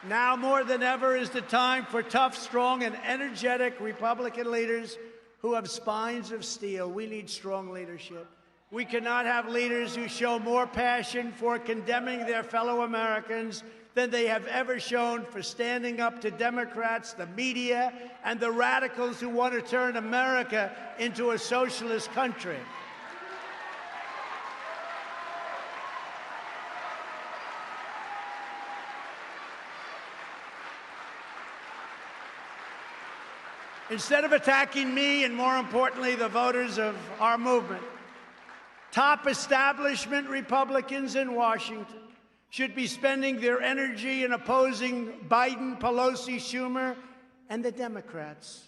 Now more than ever is the time for tough, strong, and energetic Republican leaders who have spines of steel. We need strong leadership. We cannot have leaders who show more passion for condemning their fellow Americans than they have ever shown for standing up to Democrats, the media, and the radicals who want to turn America into a socialist country. Instead of attacking me and, more importantly, the voters of our movement, top establishment Republicans in Washington should be spending their energy in opposing Biden, Pelosi, Schumer, and the Democrats.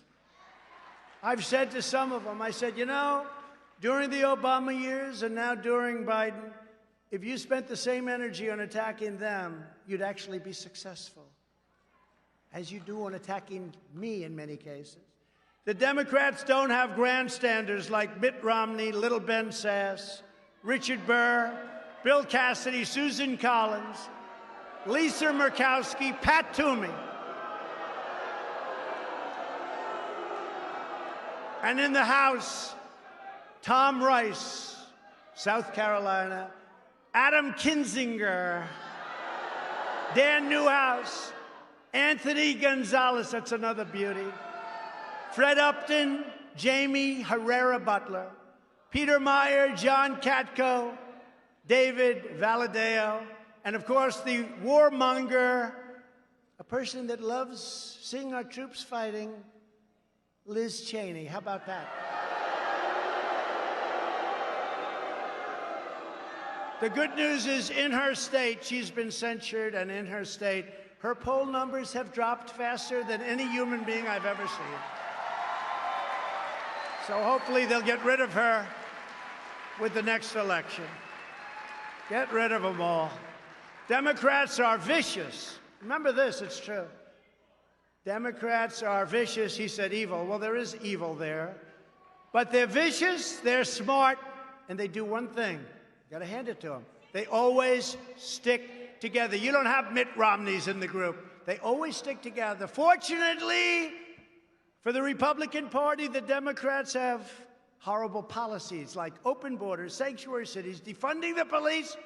I've said to some of them, I said, you know, during the Obama years and now during Biden, if you spent the same energy on attacking them, you'd actually be successful, as you do on attacking me in many cases. The Democrats don't have grandstanders like Mitt Romney, Little Ben Sass, Richard Burr, Bill Cassidy, Susan Collins, Lisa Murkowski, Pat Toomey. And in the House, Tom Rice, South Carolina, Adam Kinzinger, Dan Newhouse, Anthony Gonzalez, that's another beauty, Fred Upton, Jamie Herrera Butler, Peter Meyer, John Katko, David Valadao, and of course the warmonger, a person that loves seeing our troops fighting, Liz Cheney. How about that? The good news is in her state, she's been censured, and in her state, her poll numbers have dropped faster than any human being I've ever seen. So hopefully they'll get rid of her with the next election. Get rid of them all. Democrats are vicious. Remember this, it's true. Democrats are vicious. He said evil. Well, there is evil there. But they're vicious, they're smart, and they do one thing. You gotta hand it to them. They always stick together. You don't have Mitt Romneys in the group. They always stick together. Fortunately, for the Republican Party, the Democrats have horrible policies like open borders, sanctuary cities, defunding the police,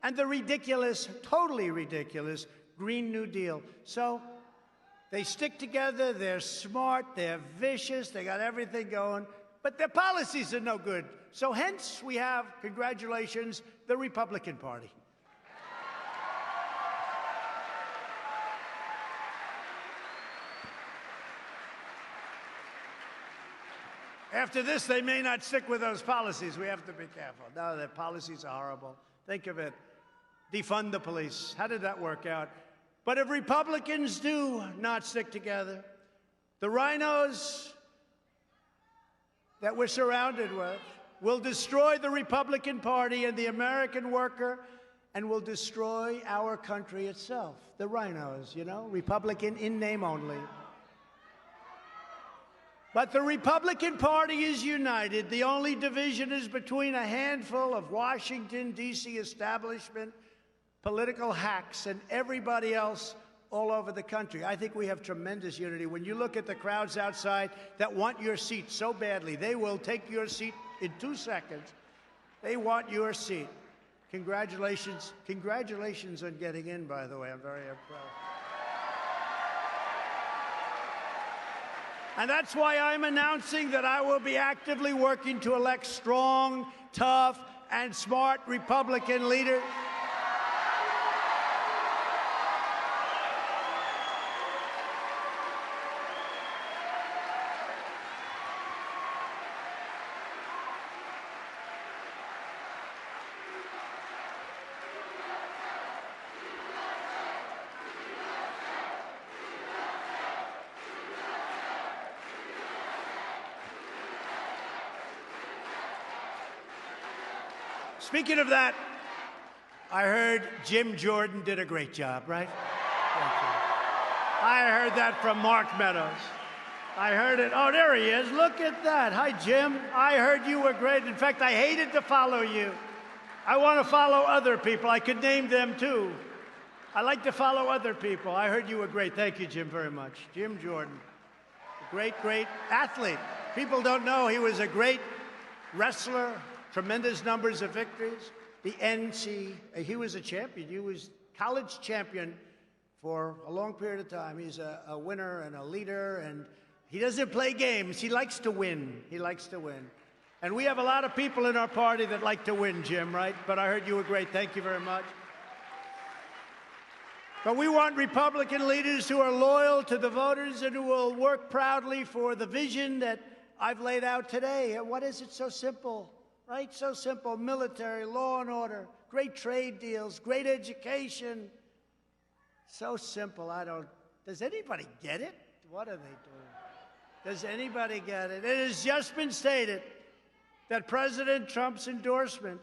and the ridiculous, totally ridiculous, Green New Deal. So they stick together, they're smart, they're vicious, they got everything going, but their policies are no good. So hence we have, congratulations, the Republican Party. After this, they may not stick with those policies. We have to be careful. No, their policies are horrible. Think of it. Defund the police. How did that work out? But if Republicans do not stick together, the RINOS that we're surrounded with will destroy the Republican Party and the American worker, and will destroy our country itself. The RINOS, you know, Republican in name only. But the Republican Party is united. The only division is between a handful of Washington, D.C. establishment political hacks and everybody else all over the country. I think we have tremendous unity. When you look at the crowds outside that want your seat so badly, they will take your seat in 2 seconds. They want your seat. Congratulations. Congratulations on getting in, by the way. I'm very proud. And that's why I'm announcing that I will be actively working to elect strong, tough, and smart Republican leaders. Speaking of that, I heard Jim Jordan did a great job, right? Thank you. I heard that from Mark Meadows. I heard it. Oh, there he is. Look at that. Hi, Jim. I heard you were great. In fact, I hated to follow you. I want to follow other people. I could name them, too. I like to follow other people. I heard you were great. Thank you, Jim, very much. Jim Jordan, a great, great athlete. People don't know he was a great wrestler, tremendous numbers of victories. He was a champion. He was college champion for a long period of time. He's a winner and a leader, and he doesn't play games. He likes to win. He likes to win. And we have a lot of people in our party that like to win, Jim, right? But I heard you were great. Thank you very much. But we want Republican leaders who are loyal to the voters and who will work proudly for the vision that I've laid out today. And what is it? So simple, right? So simple. Military, law and order, great trade deals, great education. So simple. Does anybody get it? What are they doing? Does anybody get it? It has just been stated that President Trump's endorsement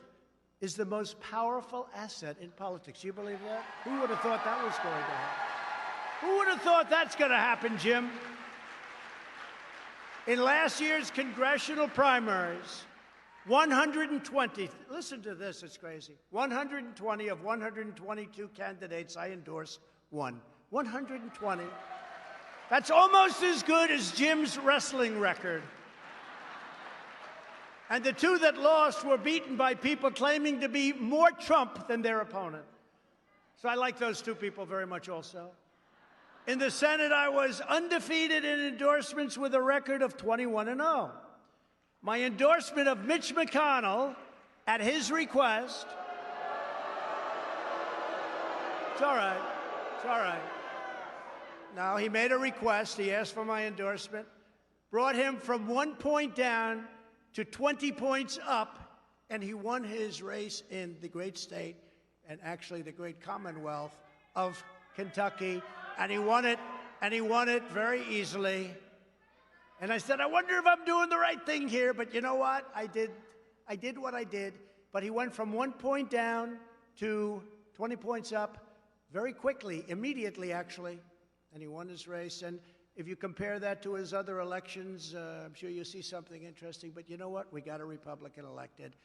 is the most powerful asset in politics. You believe that? Who would have thought that was going to happen? Who would have thought that's going to happen, Jim? In last year's congressional primaries, 120, listen to this, it's crazy. 120 of 122 candidates I endorsed won. 120. That's almost as good as Jim's wrestling record. And the two that lost were beaten by people claiming to be more Trump than their opponent. So I like those two people very much also. In the Senate, I was undefeated in endorsements with a record of 21-0. My endorsement of Mitch McConnell, at his request, it's all right, it's all right. Now, he made a request, he asked for my endorsement, brought him from 1 point down to 20 points up, and he won his race in the great state and actually the great Commonwealth of Kentucky, and he won it very easily. And I said, I wonder if I'm doing the right thing here, but you know what? I did what I did, but he went from 1 point down to 20 points up very quickly, immediately actually, and he won his race. And if you compare that to his other elections, I'm sure you'll see something interesting. But you know what? We got a Republican elected.